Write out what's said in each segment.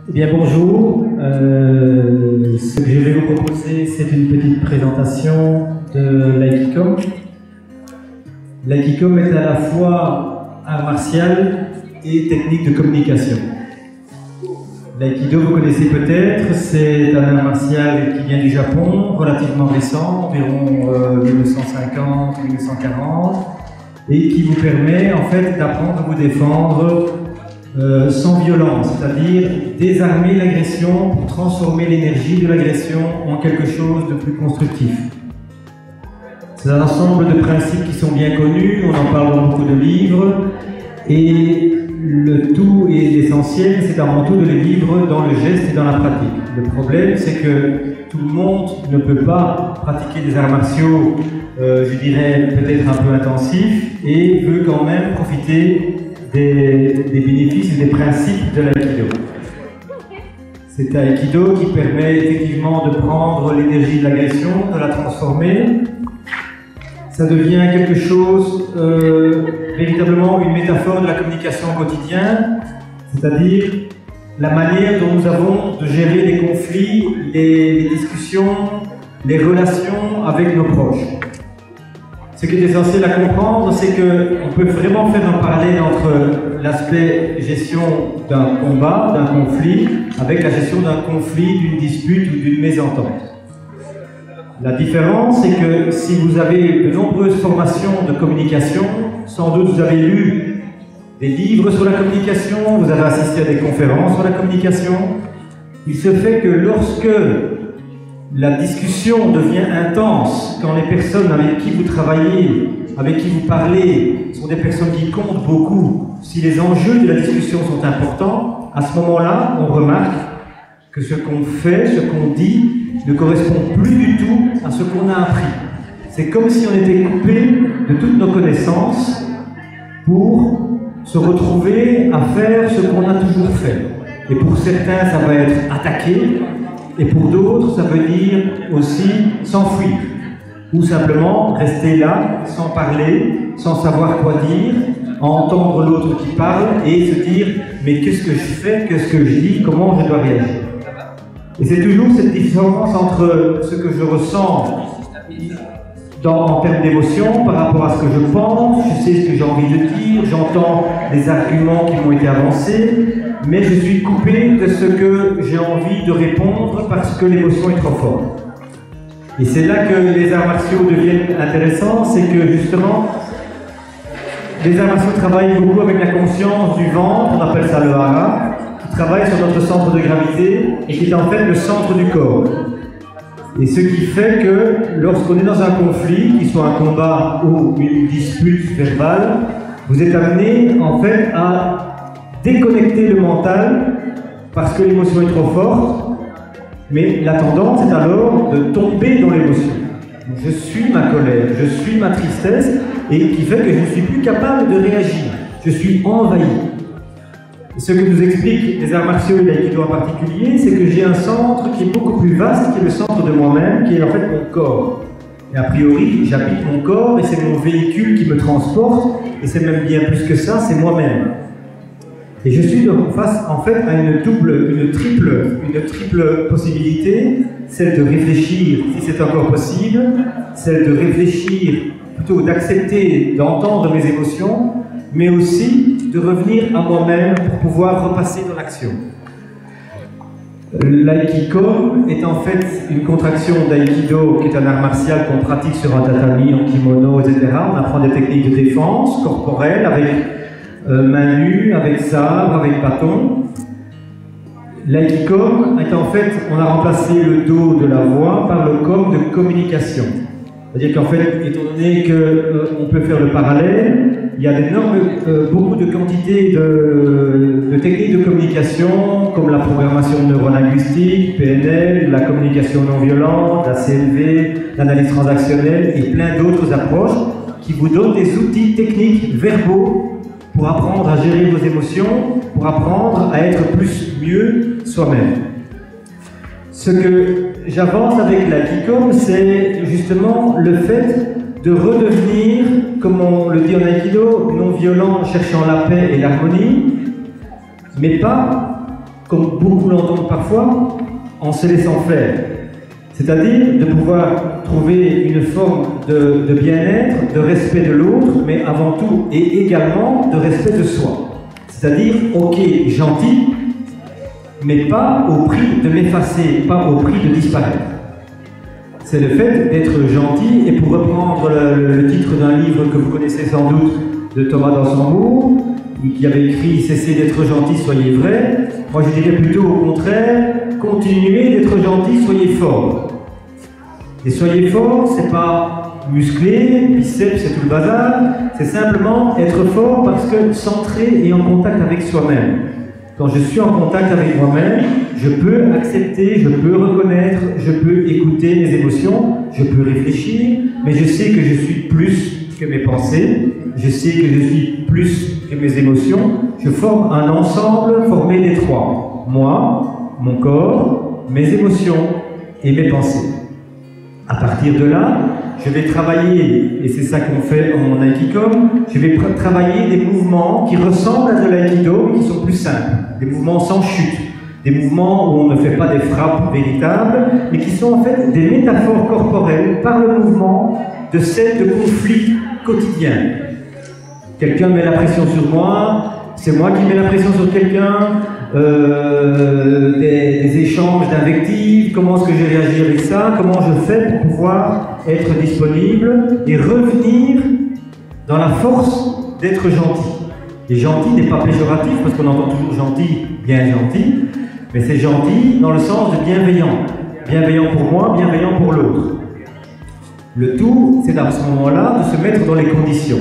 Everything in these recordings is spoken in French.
Eh bien bonjour, ce que je vais vous proposer c'est une petite présentation de l'Aikido. L'Aikido est à la fois art martial et technique de communication. L'Aikido, vous connaissez peut-être, c'est un art martial qui vient du Japon, relativement récent, environ 1950-1940, et qui vous permet en fait d'apprendre à vous défendre sans violence, c'est-à-dire désarmer l'agression pour transformer l'énergie de l'agression en quelque chose de plus constructif. C'est un ensemble de principes qui sont bien connus, on en parle dans beaucoup de livres, et le tout et l'essentiel, c'est avant tout de les vivre dans le geste et dans la pratique. Le problème, c'est que tout le monde ne peut pas pratiquer des arts martiaux, je dirais peut-être un peu intensifs, et veut quand même profiter des bénéfices et des principes de l'Aikido. C'est un Aikido qui permet effectivement de prendre l'énergie de l'agression, de la transformer. Ça devient quelque chose, véritablement une métaphore de la communication au quotidien, c'est-à-dire la manière dont nous avons de gérer les conflits, les discussions, les relations avec nos proches. Ce qui est essentiel à comprendre, c'est qu'on peut vraiment faire un parallèle entre l'aspect gestion d'un combat, d'un conflit, avec la gestion d'un conflit, d'une dispute ou d'une mésentente. La différence, c'est que si vous avez de nombreuses formations de communication, sans doute vous avez lu des livres sur la communication, vous avez assisté à des conférences sur la communication, il se fait que lorsque la discussion devient intense, quand les personnes avec qui vous travaillez, avec qui vous parlez, sont des personnes qui comptent beaucoup, si les enjeux de la discussion sont importants, à ce moment-là, on remarque que ce qu'on fait, ce qu'on dit, ne correspond plus du tout à ce qu'on a appris. C'est comme si on était coupé de toutes nos connaissances pour se retrouver à faire ce qu'on a toujours fait. Et pour certains, ça va être attaquer, et pour d'autres, ça veut dire aussi s'enfuir, ou simplement rester là, sans parler, sans savoir quoi dire, entendre l'autre qui parle, et se dire « mais qu'est-ce que je fais, qu'est-ce que je dis, comment je dois réagir ?» Et c'est toujours cette différence entre ce que je ressens en termes d'émotion par rapport à ce que je pense, je sais ce que j'ai envie de dire, j'entends les arguments qui m'ont été avancés, mais je suis coupé de ce que j'ai envie de répondre parce que l'émotion est trop forte. Et c'est là que les arts martiaux deviennent intéressants, c'est que justement, les arts martiaux travaillent beaucoup avec la conscience du ventre, on appelle ça le hara, qui travaille sur notre centre de gravité et qui est en fait le centre du corps. Et ce qui fait que lorsqu'on est dans un conflit, qu'il soit un combat ou une dispute verbale, vous êtes amené en fait à déconnecter le mental parce que l'émotion est trop forte, mais la tendance est alors de tomber dans l'émotion. Je suis ma colère, je suis ma tristesse, et qui fait que je ne suis plus capable de réagir. Je suis envahi. Ce que nous expliquent les arts martiaux et l'Aikido en particulier, c'est que j'ai un centre qui est beaucoup plus vaste, qui est le centre de moi-même, qui est en fait mon corps. Et a priori, j'habite mon corps et c'est mon véhicule qui me transporte, et c'est même bien plus que ça, c'est moi-même. Et je suis donc face en fait à une triple possibilité, celle de réfléchir, si c'est encore possible, celle de réfléchir, plutôt d'accepter, d'entendre mes émotions, mais aussi de revenir à moi-même pour pouvoir repasser dans l'action. L'Aikido est en fait une contraction d'Aikido, qui est un art martial qu'on pratique sur un tatami, en kimono, etc. On apprend des techniques de défense corporelle avec main nue, avec sabre, avec bâton. L'Aikido est en fait, on a remplacé le do de la voix par le com de communication. C'est-à-dire qu'en fait, étant donné qu'on peut faire le parallèle, il y a beaucoup de quantités de techniques de communication, comme la programmation neurolinguistique, PNL, la communication non violente, la CNV, l'analyse transactionnelle et plein d'autres approches qui vous donnent des outils techniques verbaux pour apprendre à gérer vos émotions, pour apprendre à être mieux soi-même. Ce que j'avance avec l'Aikido, c'est justement le fait de redevenir, comme on le dit en Aikido, non violent, cherchant la paix et l'harmonie, mais pas comme beaucoup l'entendent parfois, en se laissant faire. C'est-à-dire de pouvoir trouver une forme de bien-être, de respect de l'autre, mais avant tout et également de respect de soi. C'est-à-dire, ok, gentil, mais pas au prix de m'effacer, pas au prix de disparaître. C'est le fait d'être gentil, et pour reprendre le titre d'un livre que vous connaissez sans doute, de Thomas d'Ansembourg, qui avait écrit « Cessez d'être gentil, soyez vrai », moi je dirais plutôt au contraire « Continuez d'être gentil, soyez fort ». Et soyez fort, c'est pas musclé, biceps, c'est tout le bazar, c'est simplement être fort parce que centré et en contact avec soi-même. Quand je suis en contact avec moi-même, je peux accepter, je peux reconnaître, je peux écouter mes émotions, je peux réfléchir, mais je sais que je suis plus que mes pensées, je sais que je suis plus que mes émotions. Je forme un ensemble formé des trois. Moi, mon corps, mes émotions et mes pensées. À partir de là, je vais travailler, et c'est ça qu'on fait en Aikicom, je vais travailler des mouvements qui ressemblent à de l'aïkido, mais qui sont plus simples. Des mouvements sans chute. Des mouvements où on ne fait pas des frappes véritables, mais qui sont en fait des métaphores corporelles par le mouvement de scènes de conflits quotidiens. Quelqu'un met la pression sur moi, c'est moi qui mets la pression sur quelqu'un, des échanges d'invectives, comment est-ce que j'ai réagi avec ça, comment je fais pour pouvoir être disponible et revenir dans la force d'être gentil. Et gentil n'est pas péjoratif, parce qu'on entend toujours gentil, bien gentil, mais c'est gentil dans le sens de bienveillant. Bienveillant pour moi, bienveillant pour l'autre. Le tout, c'est à ce moment-là de se mettre dans les conditions.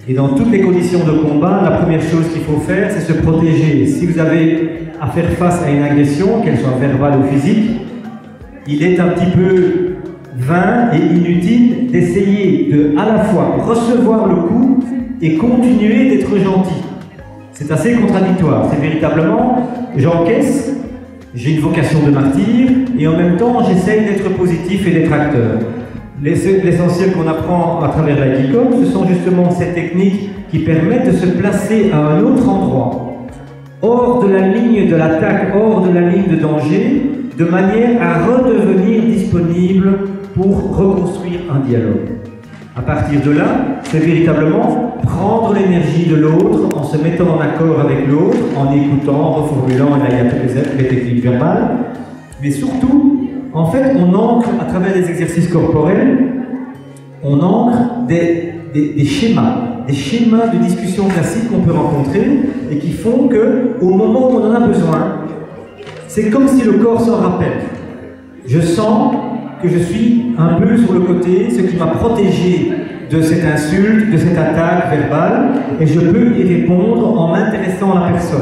Et dans toutes les conditions de combat, la première chose qu'il faut faire, c'est se protéger. Si vous avez à faire face à une agression, qu'elle soit verbale ou physique, il est un petit peu vain et inutile d'essayer de, à la fois, recevoir le coup et continuer d'être gentil. C'est assez contradictoire. C'est véritablement, j'encaisse, j'ai une vocation de martyr, et en même temps, j'essaye d'être positif et d'être acteur. L'essentiel qu'on apprend à travers l'Aikicom, ce sont justement ces techniques qui permettent de se placer à un autre endroit, hors de la ligne de l'attaque, hors de la ligne de danger, de manière à redevenir disponible pour reconstruire un dialogue. À partir de là, c'est véritablement prendre l'énergie de l'autre en se mettant en accord avec l'autre, en écoutant, en reformulant, et là il y a toutes les techniques verbales, mais surtout, en fait, on ancre, à travers des exercices corporels, on ancre des schémas de discussion classiques qu'on peut rencontrer et qui font qu'au moment où on en a besoin, c'est comme si le corps s'en rappelle. Je sens que je suis un peu sur le côté, ce qui m'a protégé de cette insulte, de cette attaque verbale, et je peux y répondre en m'intéressant à la personne.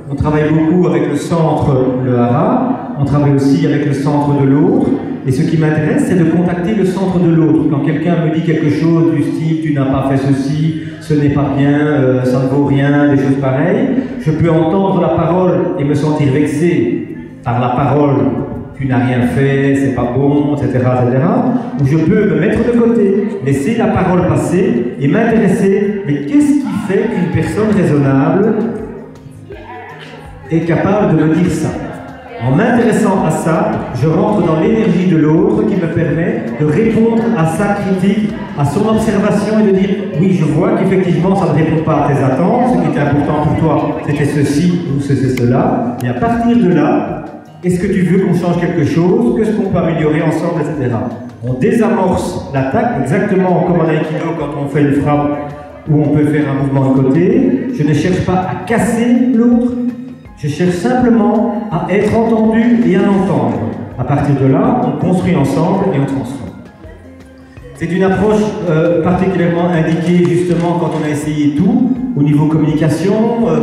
On travaille beaucoup avec le centre, le hara, on travaille aussi avec le centre de l'autre, et ce qui m'intéresse, c'est de contacter le centre de l'autre. Quand quelqu'un me dit quelque chose du style « tu n'as pas fait ceci, ce n'est pas bien, ça ne vaut rien », des choses pareilles, je peux entendre la parole et me sentir vexé par la parole « tu n'as rien fait, c'est pas bon, etc. etc. » ou je peux me mettre de côté, laisser la parole passer et m'intéresser « mais qu'est-ce qui fait qu'une personne raisonnable est capable de me dire ça ?» En m'intéressant à ça, je rentre dans l'énergie de l'autre qui me permet de répondre à sa critique, à son observation et de dire « oui, je vois qu'effectivement ça ne répond pas à tes attentes, ce qui était important pour toi, c'était ceci ou c'est cela. » Et à partir de là, est-ce que tu veux qu'on change quelque chose? Qu'est-ce qu'on peut améliorer ensemble, etc. On désamorce l'attaque, exactement comme en Aikido quand on fait une frappe où on peut faire un mouvement de côté. Je ne cherche pas à casser l'autre. Je cherche simplement à être entendu et à l'entendre. À partir de là, on construit ensemble et on transforme. C'est une approche particulièrement indiquée justement quand on a essayé tout, au niveau communication,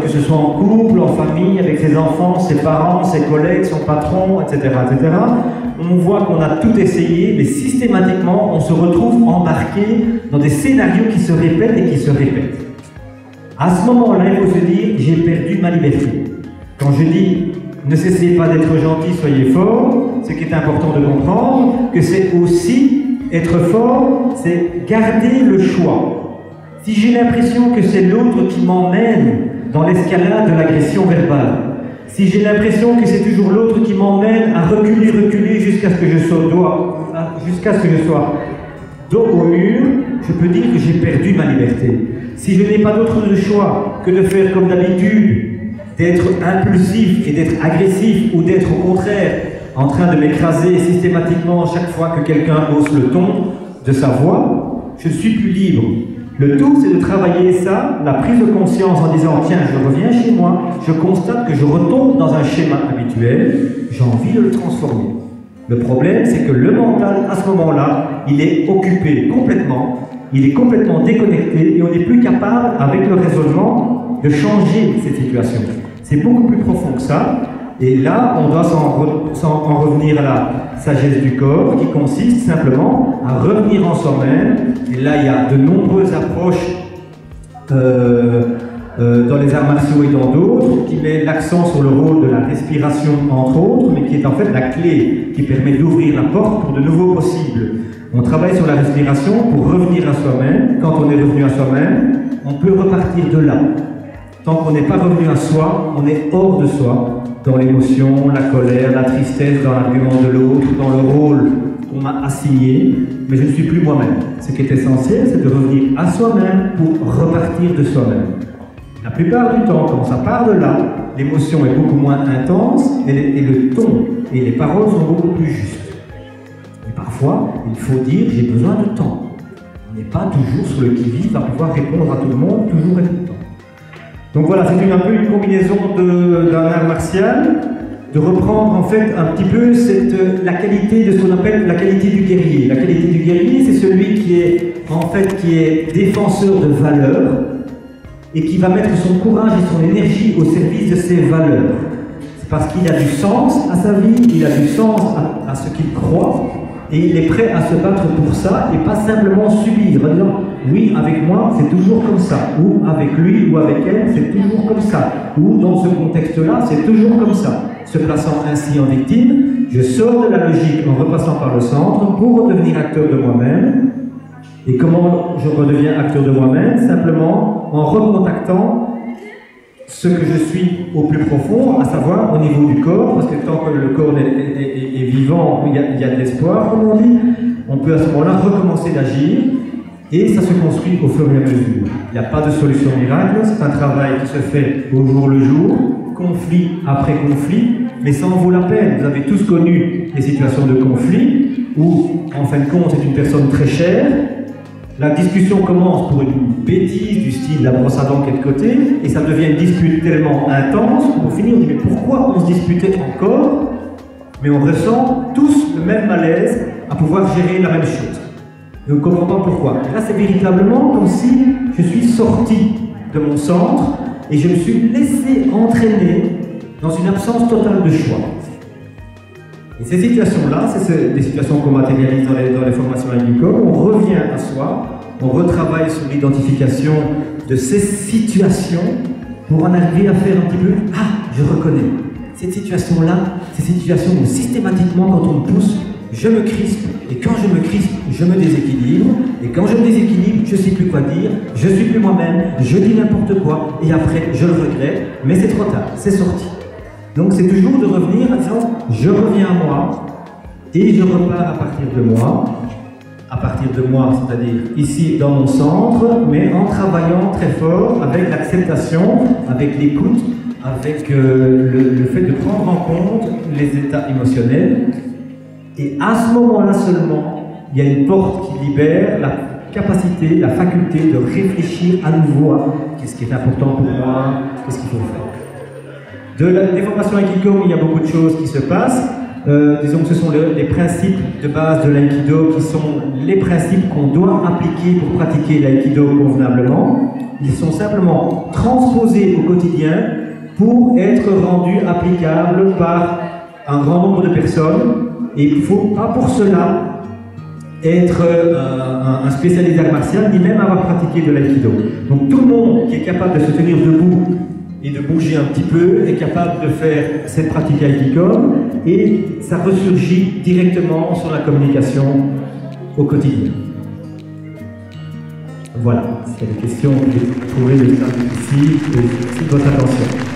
que ce soit en couple, en famille, avec ses enfants, ses parents, ses collègues, son patron, etc. etc. On voit qu'on a tout essayé, mais systématiquement, on se retrouve embarqué dans des scénarios qui se répètent et qui se répètent. À ce moment-là, il faut se dire, j'ai perdu ma liberté. Quand je dis ne cessez pas d'être gentil, soyez fort, ce qui est important de comprendre, que c'est aussi être fort, c'est garder le choix. Si j'ai l'impression que c'est l'autre qui m'emmène dans l'escalade de l'agression verbale, si j'ai l'impression que c'est toujours l'autre qui m'emmène à reculer jusqu'à ce que je sois dos au mur, je peux dire que j'ai perdu ma liberté. Si je n'ai pas d'autre choix que de faire comme d'habitude, d'être impulsif et d'être agressif, ou d'être au contraire en train de m'écraser systématiquement chaque fois que quelqu'un hausse le ton de sa voix, je ne suis plus libre. Le tout, c'est de travailler ça, la prise de conscience en disant « Tiens, je reviens chez moi, je constate que je retombe dans un schéma habituel, j'ai envie de le transformer. » Le problème, c'est que le mental, à ce moment-là, il est occupé complètement, il est complètement déconnecté et on n'est plus capable, avec le raisonnement, de changer cette situation. C'est beaucoup plus profond que ça. Et là, on doit en revenir à la sagesse du corps, qui consiste simplement à revenir en soi-même. Et là, il y a de nombreuses approches dans les arts martiaux et dans d'autres, qui met l'accent sur le rôle de la respiration, entre autres, mais qui est en fait la clé qui permet d'ouvrir la porte pour de nouveaux possibles. On travaille sur la respiration pour revenir à soi-même. Quand on est revenu à soi-même, on peut repartir de là. Tant qu'on n'est pas revenu à soi, on est hors de soi, dans l'émotion, la colère, la tristesse, dans l'argument de l'autre, dans le rôle qu'on m'a assigné, mais je ne suis plus moi-même. Ce qui est essentiel, c'est de revenir à soi-même pour repartir de soi-même. La plupart du temps, quand ça part de là, l'émotion est beaucoup moins intense et le ton et les paroles sont beaucoup plus justes. Mais parfois, il faut dire « j'ai besoin de temps ». On n'est pas toujours sur le qui-vive à pouvoir répondre à tout le monde, toujours et tout le temps. Donc voilà, c'est un peu une combinaison d'un art martial, de reprendre en fait un petit peu la qualité de ce qu'on appelle la qualité du guerrier. La qualité du guerrier, c'est celui qui est défenseur de valeurs et qui va mettre son courage et son énergie au service de ses valeurs. C'est parce qu'il a du sens à sa vie, il a du sens à ce qu'il croit, et il est prêt à se battre pour ça et pas simplement subir en disant oui, avec moi c'est toujours comme ça, ou avec lui ou avec elle c'est toujours comme ça, ou dans ce contexte-là c'est toujours comme ça. Se plaçant ainsi en victime, je sors de la logique en repassant par le centre pour redevenir acteur de moi-même. Et comment je redeviens acteur de moi-même? Simplement en recontactant ce que je suis au plus profond, à savoir au niveau du corps, parce que tant que le corps est vivant, il y a de l'espoir, comme on dit, on peut à ce moment-là recommencer d'agir, et ça se construit au fur et à mesure. Il n'y a pas de solution miracle, c'est un travail qui se fait au jour le jour, conflit après conflit, mais ça en vaut la peine. Vous avez tous connu des situations de conflit, où, en fin de compte, c'est une personne très chère. La discussion commence pour une bêtise du style la brosse à dents qui est de côté, et ça devient une dispute tellement intense, pour finir on dit mais pourquoi on se disputait encore? Mais on ressent tous le même malaise à pouvoir gérer la même chose. Et on comprend pas pourquoi. Et là c'est véritablement comme si je suis sorti de mon centre et je me suis laissé entraîner dans une absence totale de choix. Et ces situations-là, c'est des situations qu'on matérialise dans les formations Agicom. On revient à soi, on retravaille sur l'identification de ces situations pour en arriver à faire un petit peu « Ah, je reconnais ». Cette situation-là, c'est cette situation où systématiquement, quand on me pousse, je me crispe. Et quand je me crispe, je me déséquilibre. Et quand je me déséquilibre, je ne sais plus quoi dire, je ne suis plus moi-même, je dis n'importe quoi. Et après, je le regrette, mais c'est trop tard, c'est sorti. Donc c'est toujours de revenir en disant je reviens à moi et je repars à partir de moi, c'est-à-dire ici dans mon centre, mais en travaillant très fort avec l'acceptation, avec l'écoute, avec le fait de prendre en compte les états émotionnels. Et à ce moment-là seulement, il y a une porte qui libère la capacité, la faculté de réfléchir à nouveau à qu'est-ce qui est important pour moi, qu'est-ce qu'il faut faire. Des formations Aikido, il y a beaucoup de choses qui se passent. Disons que ce sont les principes de base de l'Aikido qui sont les principes qu'on doit appliquer pour pratiquer l'Aikido convenablement. Ils sont simplement transposés au quotidien pour être rendus applicables par un grand nombre de personnes. Et il ne faut pas pour cela être un spécialiste d'art martial, ni même avoir pratiqué de l'Aikido. Donc tout le monde qui est capable de se tenir debout et de bouger un petit peu, est capable de faire cette pratique Aikido, et ça ressurgit directement sur la communication au quotidien. Voilà, s'il y a des questions, vous pouvez trouver le lien ici, et merci de votre attention.